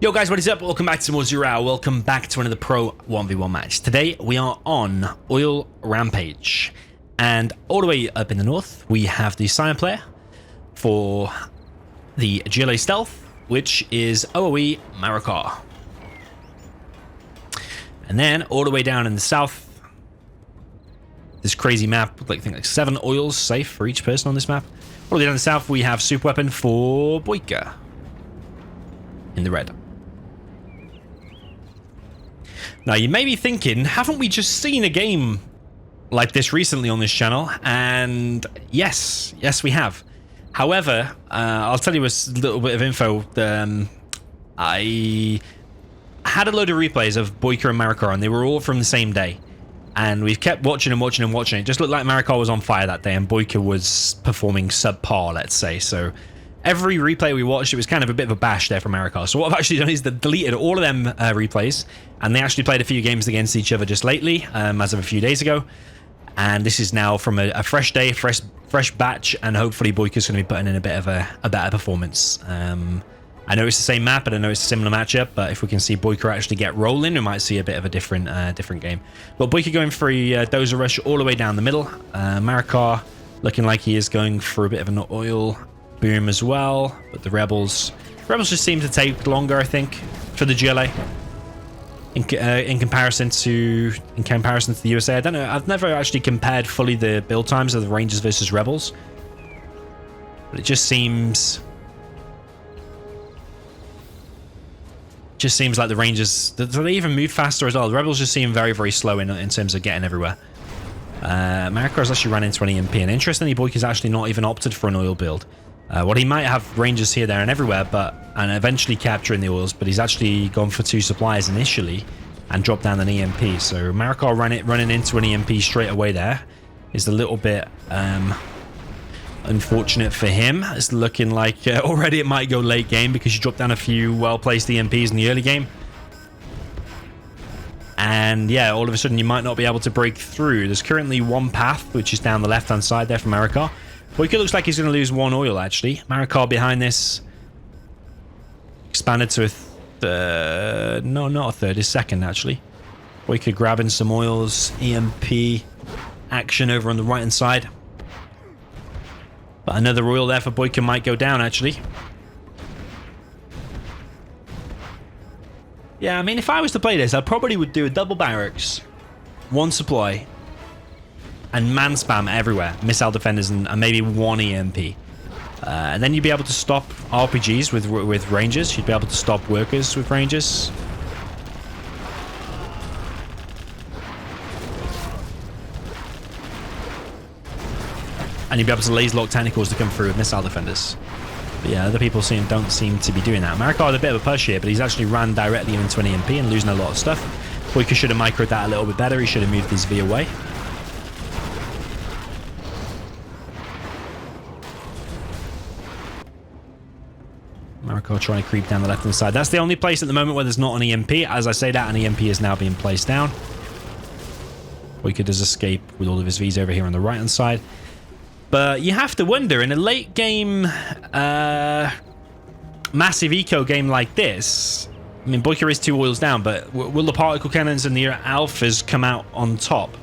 Yo guys, what is up? Welcome back to more Zero. Welcome back to another Pro 1v1 match. Today we are on Oil Rampage. And all the way up in the north, we have the Cyan player for the GLA Stealth, which is OOE Marakar. And then all the way down in the south, this crazy map with I think like 7 oils safe for each person on this map. All the way down in the south, we have Superweapon for Boyka in the red. Now, you may be thinking, haven't we just seen a game like this recently on this channel? And yes, we have. However, I'll tell you a little bit of info. I had a load of replays of Boyka and Marakar, and they were all from the same day. And we've kept watching and watching and watching. It just looked like Marakar was on fire that day, and Boyka was performing subpar, let's say. So every replay we watched, it was kind of a bit of a bash there from Marakar. So what I've actually done is deleted all of them replays, and they actually played a few games against each other just lately, as of a few days ago. And this is now from a fresh day, fresh batch, and hopefully Boyka's going to be putting in a bit of a better performance. I know it's the same map, and I know it's a similar matchup, but if we can see Boyka actually get rolling, we might see a bit of a different game. But Boyka going for a dozer rush all the way down the middle. Marakar looking like he is going for a bit of an oil boom as well, but the rebels just seem to take longer, I think, for the GLA in comparison to the USA. I don't know, I've never actually compared fully the build times of the Rangers versus rebels, but it just seems like the Rangers, they even move faster as well. The rebels just seem very slow in terms of getting everywhere. Marakar's actually ran into an EMP, and interestingly, Boyka's actually not even opted for an oil build. What he might have Rangers here, there, and everywhere, and eventually capturing the oils, but he's actually gone for 2 supplies initially and dropped down an EMP. So Marakar running into an EMP straight away there is a little bit unfortunate for him. It's looking like already it might go late game because you dropped down a few well-placed EMPs in the early game. And yeah, all of a sudden you might not be able to break through. There's currently one path, which is down the left-hand side there for Marakar. Boyka looks like he's going to lose 1 oil, actually. Marakar behind this. Expanded to a third. No, not a third. His second, actually. Boyka grabbing some oils. EMP action over on the right-hand side. But another oil there for Boyka might go down, actually. Yeah, I mean, if I was to play this, I probably would do a double barracks, 1 supply, and man spam everywhere, missile defenders, and maybe 1 EMP. And then you'd be able to stop RPGs with Rangers. You'd be able to stop workers with Rangers. And you'd be able to laser lock technicals to come through with missile defenders. But yeah, other people don't seem to be doing that. Marakar had a bit of a push here, but he's actually ran directly into an EMP and losing a lot of stuff. Boyka should have microed that a little bit better. He should have moved his V away. Marakar trying to creep down the left-hand side. That's the only place at the moment where there's not an EMP. As I say that, an EMP is now being placed down. Boyka does escape with all of his Vs over here on the right-hand side. But you have to wonder, in a late-game massive eco game like this, I mean, Boyka is 2 oils down, but will the particle cannons and the alphas come out on top?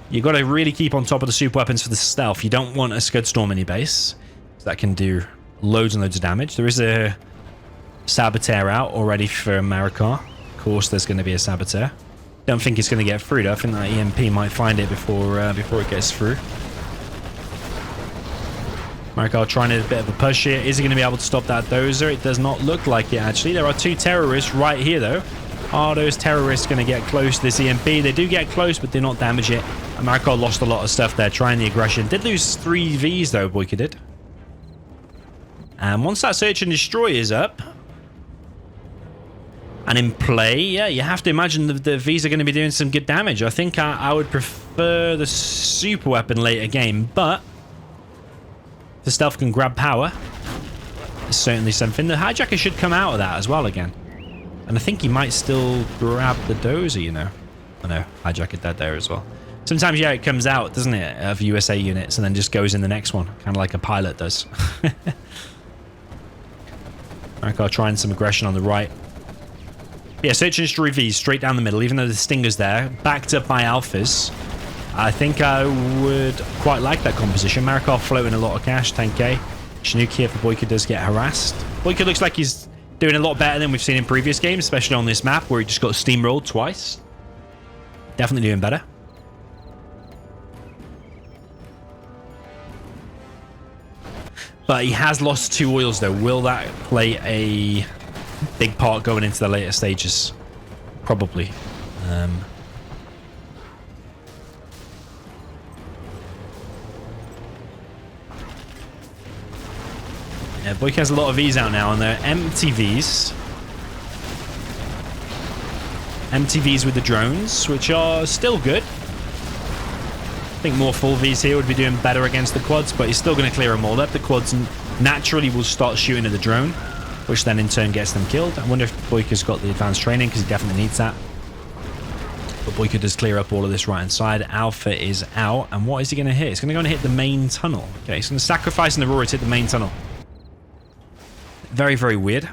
You've got to really keep on top of the super weapons for the stealth. You don't want a Scud Storm in your base. That can do loads and loads of damage. There is a Saboteur out already for Marakar. Of course, there's going to be a Saboteur. Don't think it's going to get through, though. I think that EMP might find it before it gets through. Marakar trying a bit of a push here. Is he going to be able to stop that dozer? It does not look like it, actually. There are 2 terrorists right here, though. Are those terrorists going to get close to this EMP? They do get close, but do not damage it. And Marakar lost a lot of stuff there, trying the aggression. Did lose 3 Vs, though, Boyka did. And once that search and destroy is up and in play, yeah, you have to imagine the Vs are going to be doing some good damage. I think I would prefer the super weapon later game, but the stealth can grab power. It's certainly something. The hijacker should come out of that as well again. And I think he might still grab the dozer, you know. I know, hijacker dead there as well. Sometimes, yeah, it comes out, doesn't it, of USA units and then just goes in the next one, kind of like a pilot does. Marakar trying some aggression on the right. Yeah, search and destroy V's straight down the middle, even though the Stinger's there, backed up by Alphas. I think I would quite like that composition. Marakar floating a lot of cash, 10k. Chinook here for BoYkaH does get harassed. BoYkaH looks like he's doing a lot better than we've seen in previous games, especially on this map where he just got steamrolled twice. Definitely doing better. But he has lost 2 oils though. Will that play a big part going into the later stages? Probably. Yeah, BoYkaH has a lot of Vs out now, and they're empty Vs. Empty Vs with the drones, which are still good. I think more full Vs here would be doing better against the quads, but he's still going to clear them all up. The quads naturally will start shooting at the drone, which then in turn gets them killed. I wonder if BoYkaH's got the advanced training, because he definitely needs that. But BoYkaH does clear up all of this right hand side. Alpha is out, and what is he going to hit? He's going to go and hit the main tunnel. Okay, he's going to sacrifice an Aurora to hit the main tunnel. Very, very weird.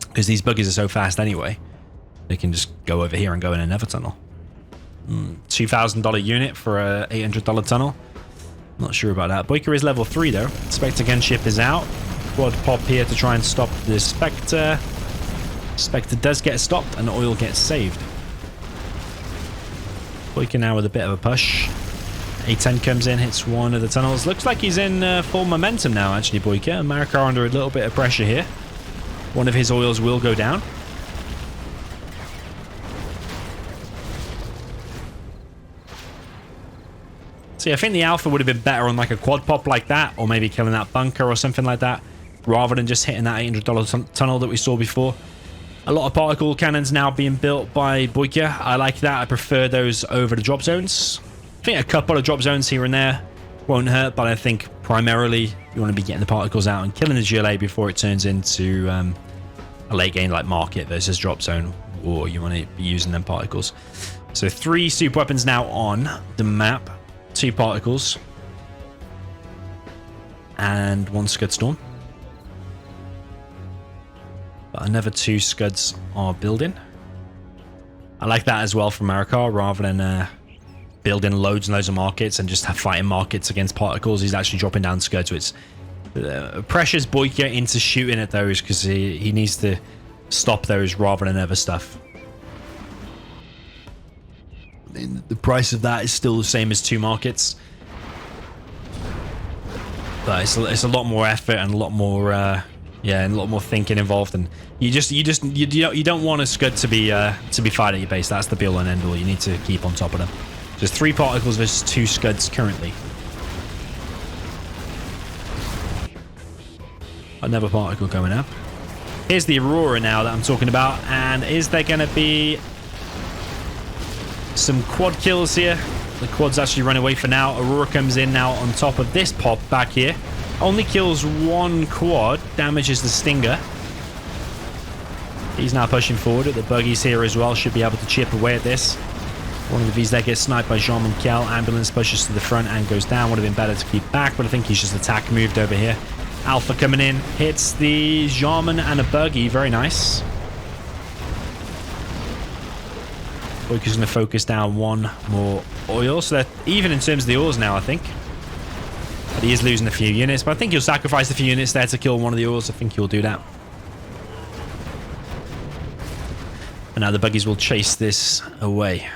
Because these buggies are so fast anyway. They can just go over here and go in another tunnel. $2,000 unit for a $800 tunnel. Not sure about that. BoYkaH is level 3 though. Spectre gunship is out. Quad pop here to try and stop the Spectre. Spectre does get stopped and oil gets saved. BoYkaH now with a bit of a push. A10 comes in, hits one of the tunnels. Looks like he's in full momentum now, actually, BoYkaH. And Marakar under a little bit of pressure here. One of his oils will go down. See, I think the Alpha would have been better on like a quad pop like that, or maybe killing that bunker or something like that, rather than just hitting that $800 tunnel that we saw before. A lot of particle cannons now being built by BoYkaH. I like that. I prefer those over the drop zones. I think a couple of drop zones here and there won't hurt, but I think primarily you want to be getting the particles out and killing the GLA before it turns into a late game like market versus drop zone, or you want to be using them particles. So 3 super weapons now on the map, 2 particles, and 1 Scud Storm. But another 2 Scuds are building. I like that as well from Marakar, rather than building loads and loads of markets and just fighting markets against particles. He's actually dropping down Scuds, which pressures BoYkaH into shooting at those, because he needs to stop those rather than other stuff. The price of that is still the same as 2 markets, but it's a lot more effort and a lot more yeah, and a lot more thinking involved. And you don't want a Scud to be fired at your base. That's the be all and end all. You need to keep on top of them. Just 3 particles versus 2 Scuds currently. Another particle going up. Here's the Aurora now that I'm talking about, and is there going to be some quad kills here? The quads actually run away for now. Aurora comes in now on top of this pop back here. Only kills 1 quad, damages the Stinger. He's now pushing forward. The buggies here as well should be able to chip away at this. One of the V's there gets sniped by Jean-Mon Kel. Ambulance pushes to the front and goes down. Would have been better to keep back, but I think he's just attack moved over here. Alpha coming in, hits the Jean-Mon and a buggy. Very nice. BoYkaH's going to focus down 1 more oil. So they're even in terms of the oils now, I think. But he is losing a few units, but I think he'll sacrifice a few units there to kill one of the oils. I think he'll do that. And now the buggies will chase this away.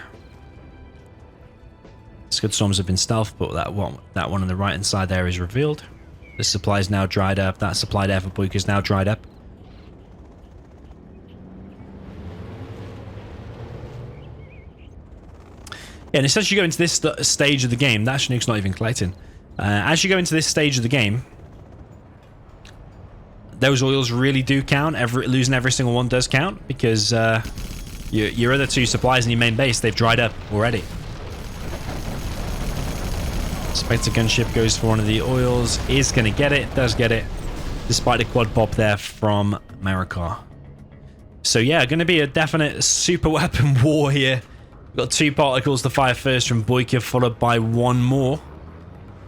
Scud Storms have been stealth, but that one on the right hand side there is revealed. The supply is now dried up. That supply there for BoYkaH is now dried up. Yeah, and as you go into this stage of the game, that Chinook's not even collecting. As you go into this stage of the game, those oils really do count. Losing every single one does count, because your other 2 supplies in your main base, they've dried up already. Spectre gunship goes for one of the oils, is going to get it, does get it, despite the quad pop there from Marakar. So yeah, going to be a definite super weapon war here. We've got 2 particles to fire first from BoYkaH, followed by 1 more.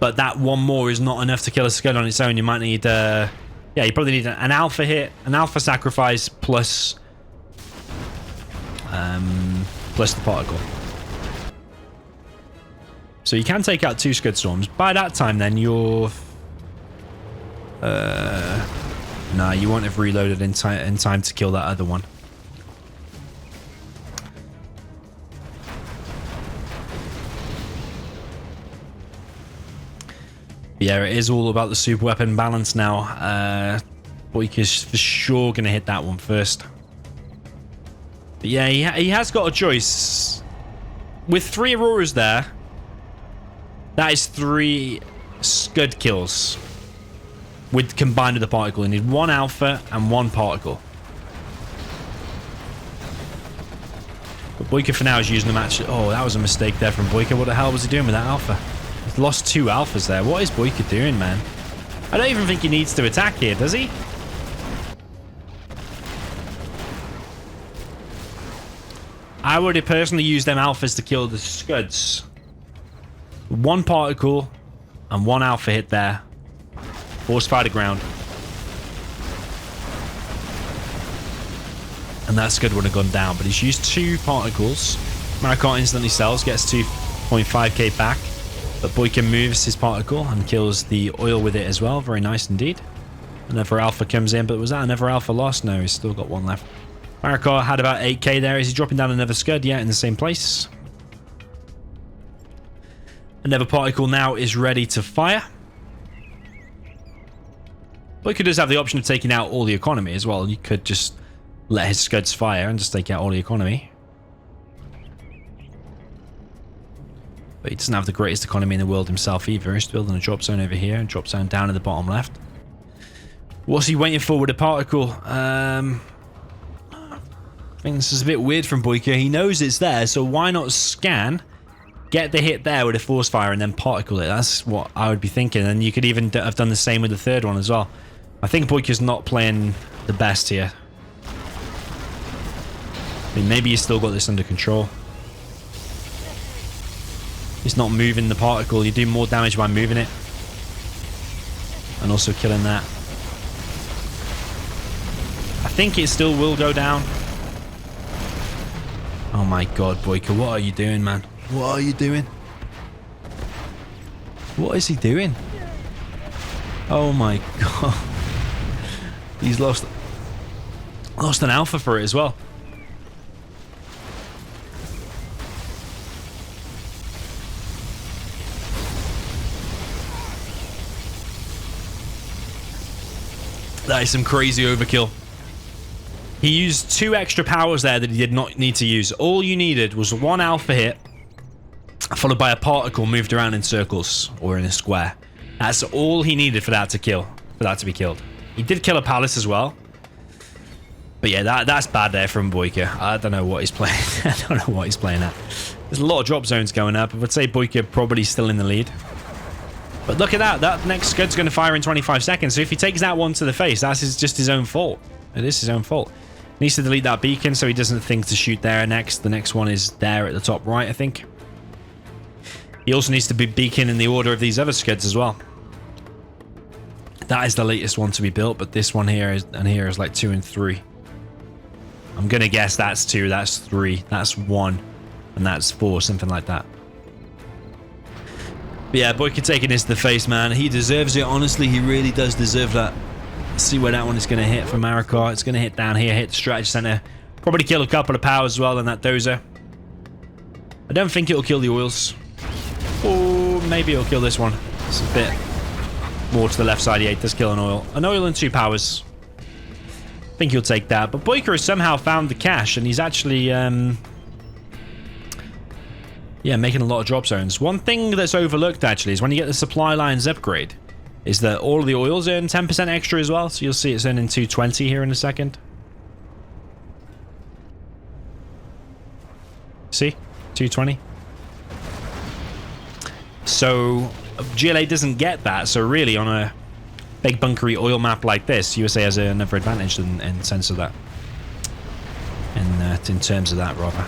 But that one more is not enough to kill a Scud on its own. You might need, yeah, you probably need an alpha hit, an alpha sacrifice, plus the particle. So you can take out 2 Scud Storms. By that time, then, you're... Nah, you won't have reloaded in time to kill that other one. Yeah, it is all about the super weapon balance now. BoYka's for sure going to hit that one first. But yeah, he has got a choice. With 3 Auroras there, that is 3 Scud kills. With combined with the particle. You need 1 alpha and 1 particle. But BoYka for now is using the match. Oh, that was a mistake there from BoYka. What the hell was he doing with that alpha? He's lost 2 alphas there. What is BoYka doing, man? I don't even think he needs to attack here, does he? I would have personally used them alphas to kill the Scuds. 1 particle and 1 alpha hit there. Force fire to ground. And that Scud would have gone down, but he's used 2 particles. Marakar instantly sells, gets 2.5k back. But BoYka moves his particle and kills the oil with it as well. Very nice indeed. Another alpha comes in, but was that another alpha lost? No, he's still got 1 left. Marakar had about 8k there. Is he dropping down another Scud? Yeah, in the same place. Another particle now is ready to fire. BoYka does have the option of taking out all the economy as well. You could just let his Scuds fire and just take out all the economy. But he doesn't have the greatest economy in the world himself either. He's building a drop zone over here and drop zone down at the bottom left. What's he waiting for with a particle? I think this is a bit weird from BoYka. He knows it's there, so why not scan, get the hit there with a force fire, and then particle it? That's what I would be thinking. And you could even have done the same with the 3rd one as well. I think BoYka's not playing the best here. I mean, maybe he's still got this under control. He's not moving the particle. You do more damage by moving it. And also killing that. I think it still will go down. Oh my god, BoYka, what are you doing, man? What are you doing? What is he doing? Oh my god. He's lost an alpha for it as well. That is some crazy overkill. He used 2 extra powers there that he did not need to use. All you needed was 1 alpha hit, followed by a particle moved around in circles or in a square. That's all he needed for that to kill, for that to be killed. He did kill a palace as well. But yeah, that's bad there from BoYka. I don't know what he's playing. I don't know what he's playing at. There's a lot of drop zones going up. I would say BoYka probably still in the lead. But look at that. That next Scud's going to fire in 25 seconds. So if he takes that one to the face, that's just his own fault. It is his own fault. He needs to delete that beacon so he doesn't think to shoot there next. The next one is there at the top right, I think. He also needs to be beacon in the order of these other Scuds as well. That is the latest one to be built, but this one here is, and here is like 2 and 3. I'm going to guess that's 2, that's 3, that's 1, and that's 4, something like that. But yeah, BoYka taking this to the face, man. He deserves it. Honestly, he really does deserve that. Let's see where that one is going to hit for Marakar. It's going to hit down here, hit the strategy center. Probably kill a couple of powers as well in that dozer. I don't think it'll kill the oils. Or maybe it'll kill this one. It's a bit more to the left side. Yeah, it does kill an oil. An oil and 2 powers. I think he'll take that. But BoYka has somehow found the cache, and he's actually... yeah, making a lot of drop zones. One thing that's overlooked, actually, is when you get the supply lines upgrade, is that all of the oils earn 10% extra as well. So you'll see it's earning 220 here in a second. See? 220. So GLA doesn't get that. So really, on a big bunkery oil map like this, USA has another advantage in sense of that. In terms of that, rather.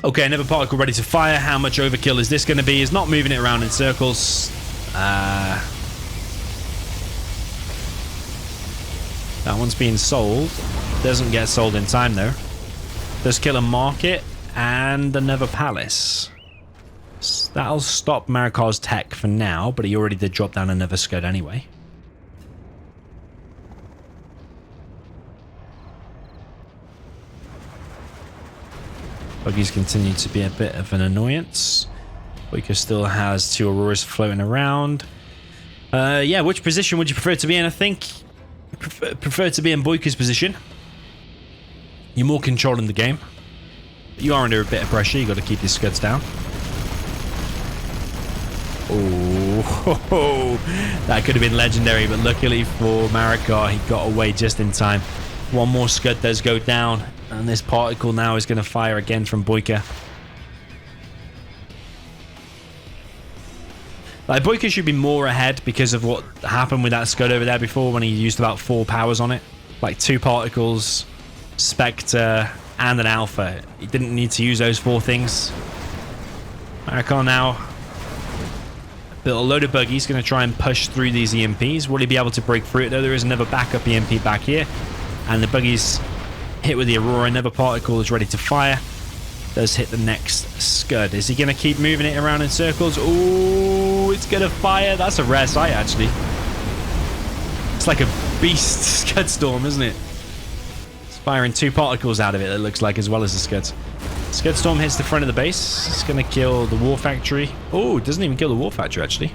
Okay, another particle ready to fire. How much overkill is this going to be? He's not moving it around in circles. That one's being sold. Doesn't get sold in time, though. Does kill a market and another palace. That'll stop Marakar's tech for now, but he already did drop down another scud anyway. Buggies continue to be a bit of an annoyance. BoYka still has 2 Auroras floating around. Yeah, which position would you prefer to be in? I think prefer to be in BoYka's position. You're more controlling the game. You are under a bit of pressure. You got to keep your scuds down. Oh, that could have been legendary, but luckily for Marakar, he got away just in time. One more scud does go down, and this particle now is going to fire again from BoYka. Like, BoYka should be more ahead because of what happened with that scud over there before when he used about 4 powers on it. Like 2 particles, Spectre, and an Alpha. He didn't need to use those 4 things. Marakar now built a load of buggies, going to try and push through these EMPs. Will he be able to break through it, though? There is another backup EMP back here. And the buggies hit with the Aurora. Another particle is ready to fire. Does hit the next scud. Is he going to keep moving it around in circles? Oh, it's going to fire. That's a rare sight, actually. It's like a beast scud storm, isn't it? It's firing 2 particles out of it, it looks like, as well as the scuds. Scud storm hits the front of the base. It's going to kill the war factory. Oh, it doesn't even kill the war factory, actually.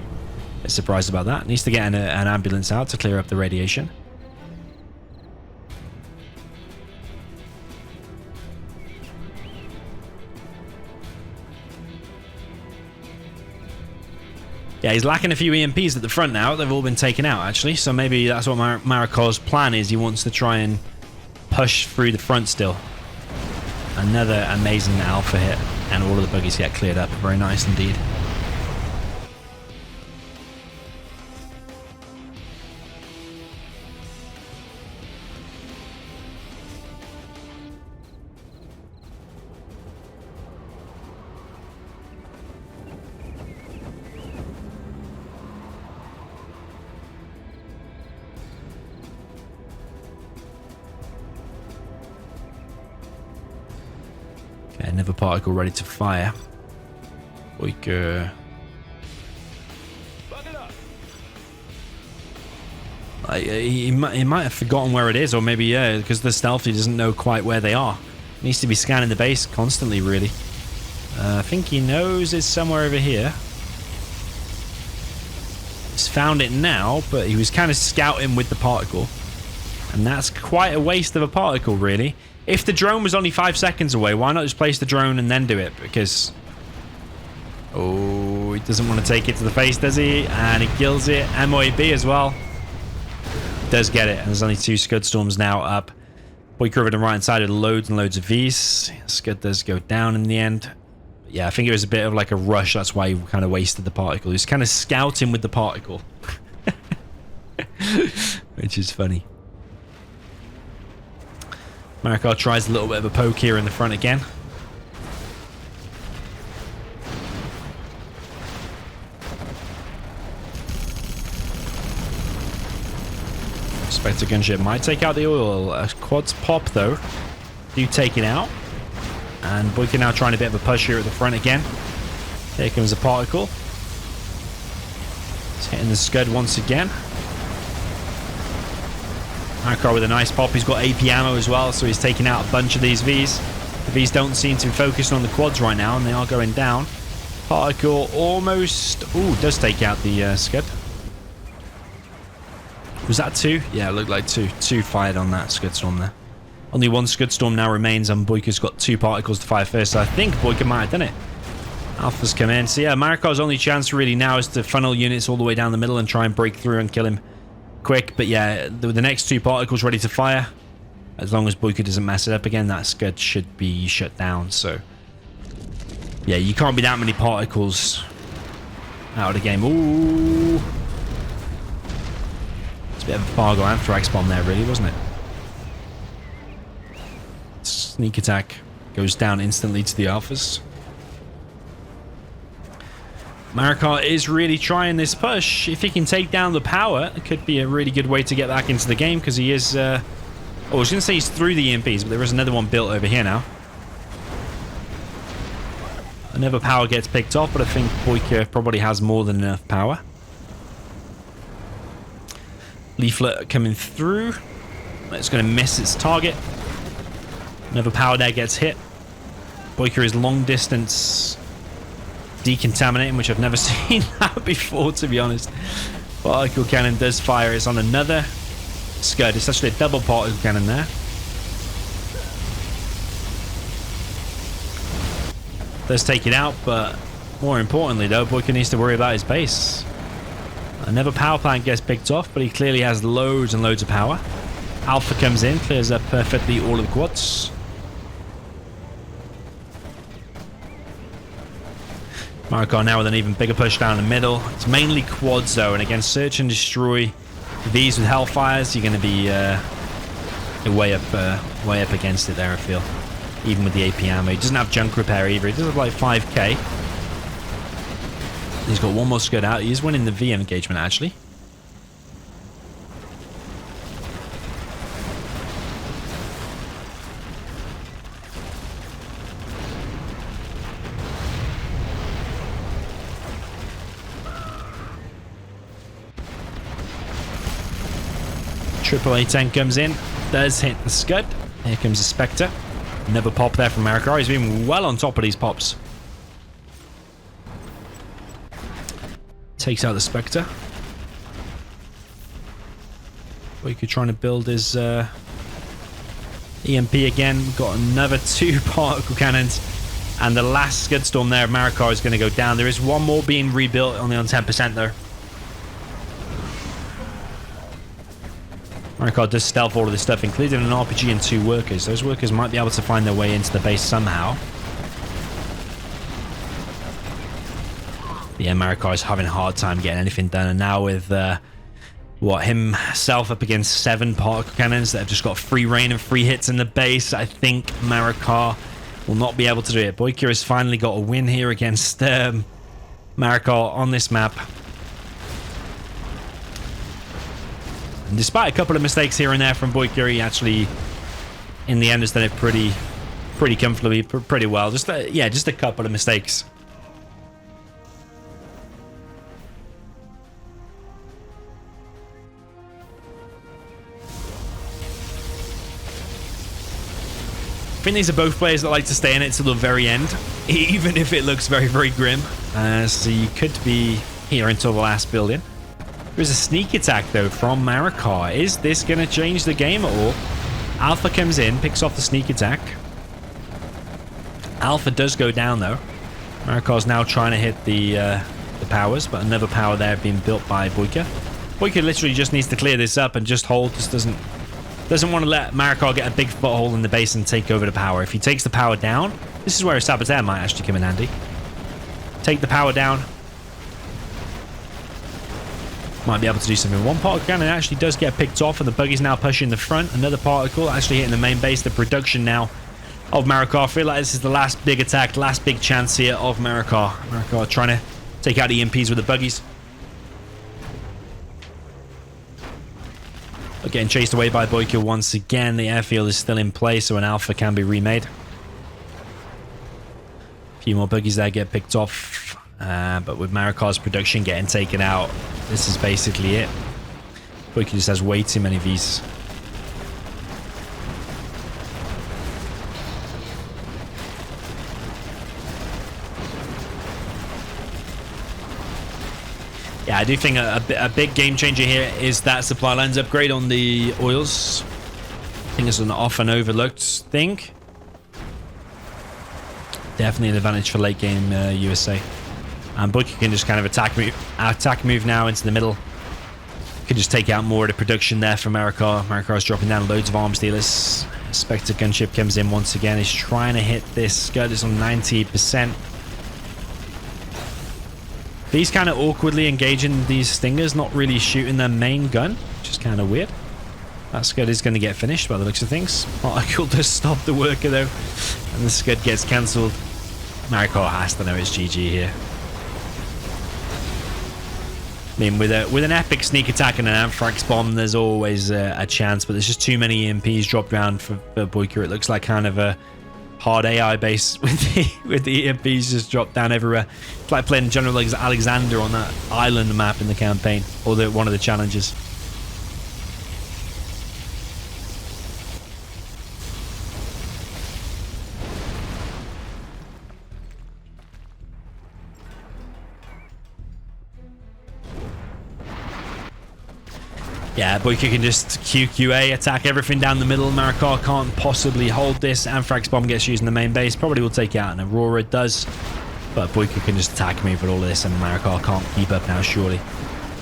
Bit surprised about that. Needs to get an ambulance out to clear up the radiation. Yeah, he's lacking a few EMPs at the front now. They've all been taken out, actually. So maybe that's what Marakar's plan is. He wants to try and push through the front still. Another amazing Alpha hit. And all of the buggies get cleared up. Very nice indeed. Another particle ready to fire. BoYka. He might have forgotten where it is, or maybe, yeah, because the stealthy doesn't know quite where they are. Needs to be scanning the base constantly, really. I think he knows it's somewhere over here. He's found it now, but he was kind of scouting with the particle. And that's quite a waste of a particle, really. If the drone was only 5 seconds away, why not just place the drone and then do it? Because... oh, he doesn't want to take it to the face, does he? And he kills it. MOAB as well. Does get it. And there's only 2 Scud Storms now up. BoYka over the right hand side with loads and loads of Vs. Scud does go down in the end. But yeah, I think it was a bit of like a rush. That's why he kind of wasted the particle. He was kind of scouting with the particle. Which is funny. Marakar tries a little bit of a poke here in the front again. Spectre gunship might take out the oil. Quads pop, though. Do take it out. And BoYka now trying a bit of a push here at the front again. Here comes a particle. It's hitting the scud once again. Marakar with a nice pop. He's got AP ammo as well, so he's taking out a bunch of these Vs. The Vs don't seem to be focusing on the quads right now, and they are going down. Particle almost... ooh, does take out the scud. Was that 2? Yeah, it looked like 2. 2 fired on that scud storm there. Only 1 scud storm now remains, and BoYka's got 2 particles to fire first, so I think BoYka might have done it. Alpha's come in. So yeah, Marakar's only chance really now is to funnel units all the way down the middle and try and break through and kill him quick. But yeah, the next 2 particles ready to fire. As long as BoYka doesn't mess it up again, that scud should be shut down. So yeah, you can't be that many particles out of the game. Ooh. It's a bit of a Fargo Anthrax bomb there, really, wasn't it? Sneak attack goes down instantly to the Alphas. Marakar is really trying this push. If he can take down the power, it could be a really good way to get back into the game, because he is... I was going to say he's through the EMPs, but there is another one built over here now. Another power gets picked off, but I think Boyka probably has more than enough power. Leaflet coming through. It's going to miss its target. Another power there gets hit. Boyka is long distance decontaminating, which I've never seen that before, to be honest. Particle cannon does fire. It's on another scud. It's actually a double particle cannon there. Does take it out, but more importantly though, Boyka needs to worry about his base. Another power plant gets picked off, but he clearly has loads and loads of power. Alpha comes in, clears up perfectly all of the quads. Marakar now with an even bigger push down the middle. It's mainly quads though, and against search and destroy these with Hellfires, you're going to be way up against it there, I feel. Even with the AP ammo. He doesn't have junk repair either. He does have like 5k. He's got one more scud out. He is winning the VM engagement actually. AAA tank comes in. Does hit the scud. Here comes the Spectre. Another pop there from Marakar. He's been well on top of these pops. Takes out the Spectre. Boyka trying to build his EMP again. Got another 2 particle cannons. And the last Scud Storm there of Marakar is going to go down. There is one more being rebuilt, only on 10% though. Marakar does stealth all of this stuff, including an RPG and 2 workers. Those workers might be able to find their way into the base somehow. Yeah, Marakar is having a hard time getting anything done. And now with, himself up against 7 particle cannons that have just got free reign and free hits in the base, I think Marakar will not be able to do it. Boyka has finally got a win here against Marakar on this map. And despite a couple of mistakes here and there from Boyka, he actually, in the end, has done it pretty comfortably, pretty well. Just a couple of mistakes. I think these are both players that like to stay in it till the very end, even if it looks very, very grim. So you could be here until the last building. There's a sneak attack though from Marakar. Is this going to change the game at all? Alpha comes in, picks off the sneak attack. Alpha does go down though. Marakar's now trying to hit the powers, but another power there being built by Boyka. Boyka literally just needs to clear this up and just hold. Just doesn't want to let Marakar get a big foothold in the base and take over the power. If he takes the power down, this is where a Saboteur might actually come in handy. Take the power down. Might be able to do something. One particle cannon actually does get picked off, and the buggy's now pushing the front. Another particle actually hitting the main base. The production now of Marakar. I feel like this is the last big attack, last big chance here of Marakar. Marakar trying to take out the EMPs with the buggies. But getting chased away by Boyka once again. The airfield is still in place, so an Alpha can be remade. A few more buggies there get picked off. But with Marakar's production getting taken out, this is basically it. Boyka just has way too many of these. Yeah, I do think a big game changer here is that supply lines upgrade on the oils. I think it's an often overlooked thing. Definitely an advantage for late game USA. And Boyka can just kind of attack move now into the middle. Can just take out more of the production there from Marakar. Marakar's dropping down loads of arms dealers. Spectre gunship comes in once again. He's trying to hit this scud. It's on 90%. He's kind of awkwardly engaging these stingers, not really shooting their main gun, which is kind of weird. That Scud is going to get finished by the looks of things. Particle does stop the worker though, and the Scud gets cancelled. Marakar has to know it's GG here. I mean, with an epic sneak attack and an Anthrax bomb, there's always a chance, but there's just too many EMPs dropped down for Boyka. It looks like kind of a hard AI base with the EMPs just dropped down everywhere. It's like playing General Alexander on that island map in the campaign, or one of the challenges. Yeah, Boyka can just QQA, attack everything down the middle. Marakar can't possibly hold this. Anthrax bomb gets used in the main base. Probably will take it out, and Aurora does. But Boyka can just attack me with all of this, and Marakar can't keep up now, surely.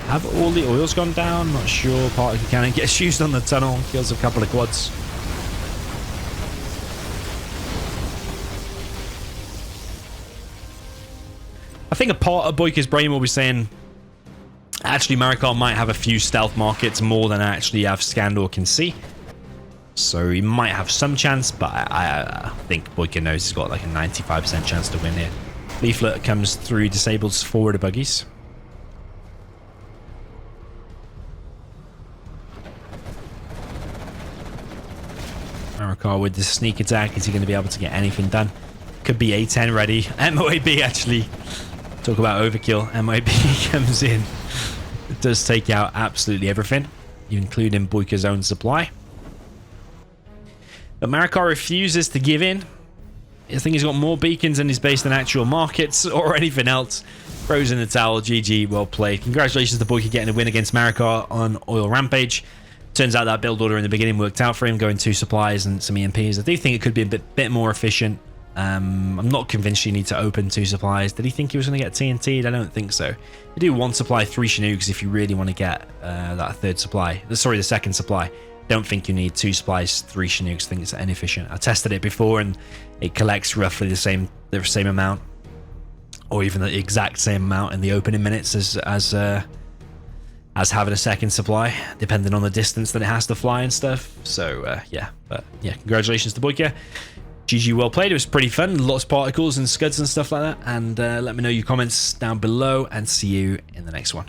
Have all the oils gone down? Not sure. Particle cannon gets used on the tunnel. Kills a couple of quads. I think a part of Boyka's brain will be saying, actually, Marakar might have a few stealth markets more than actually Scandor can see. So he might have some chance, but I think Boyka knows he's got like a 95% chance to win here. Leaflet comes through, disables forward buggies. Marakar with the sneak attack. Is he going to be able to get anything done? Could be A10 ready. MOAB actually. Talk about overkill. MOAB comes in. It does take out absolutely everything, including Boyka's own supply. But Marakar refuses to give in. I think he's got more beacons in his base than actual markets or anything else. Throws in the towel. GG, well played. Congratulations to Boyka getting a win against Marakar on Oil Rampage. Turns out that build order in the beginning worked out for him, going 2 supplies and some EMPs. I do think it could be a bit more efficient. I'm not convinced you need to open 2 supplies. Did he think he was going to get TNT'd? I don't think so. You do 1 supply, 3 Chinooks if you really want to get that 3rd supply. Sorry, the 2nd supply. Don't think you need 2 supplies, 3 Chinooks. I think it's inefficient. I tested it before and it collects roughly the same amount, or even the exact same amount in the opening minutes as having a 2nd supply, depending on the distance that it has to fly and stuff. So yeah, but yeah, congratulations to Boyka. GG, well played. It was pretty fun. Lots of particles and scuds and stuff like that. And let me know your comments down below, and see you in the next one.